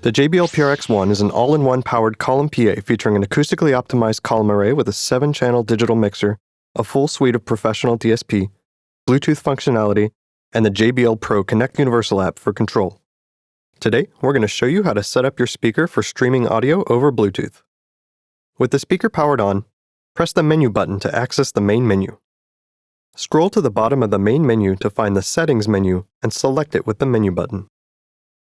The JBL PRX ONE is an all-in-one powered column PA featuring an acoustically optimized column array with a 7-channel digital mixer, a full suite of professional DSP, Bluetooth functionality, and the JBL Pro Connect Universal app for control. Today, we're going to show you how to set up your speaker for streaming audio over Bluetooth. With the speaker powered on, press the menu button to access the main menu. Scroll to the bottom of the main menu to find the Settings menu and select it with the menu button.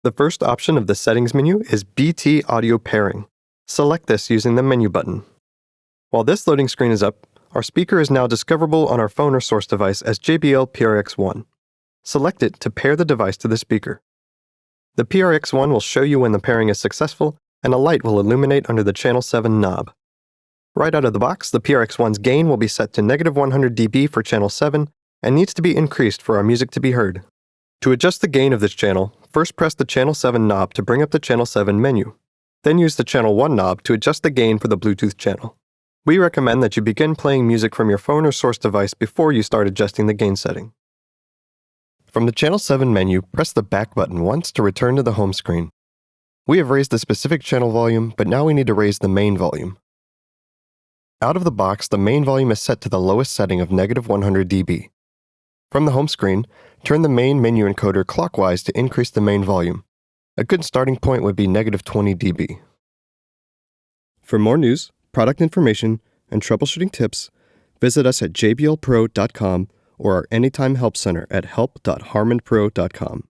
The first option of the Settings menu is BT Audio Pairing. Select this using the menu button. While this loading screen is up, our speaker is now discoverable on our phone or source device as JBL PRX ONE. Select it to pair the device to the speaker. The PRX ONE will show you when the pairing is successful, and a light will illuminate under the Channel 7 knob. Right out of the box, the PRX ONE's gain will be set to -100 dB for Channel 7 and needs to be increased for our music to be heard. To adjust the gain of this channel, first press the Channel 7 knob to bring up the Channel 7 menu. Then use the Channel 1 knob to adjust the gain for the Bluetooth channel. We recommend that you begin playing music from your phone or source device before you start adjusting the gain setting. From the Channel 7 menu, press the back button once to return to the home screen. We have raised the specific channel volume, but now we need to raise the main volume. Out of the box, the main volume is set to the lowest setting of -100 dB. From the home screen, turn the main menu encoder clockwise to increase the main volume. A good starting point would be -20 dB. For more news, product information, and troubleshooting tips, visit us at jblpro.com or our Anytime Help Center at help.harmanpro.com.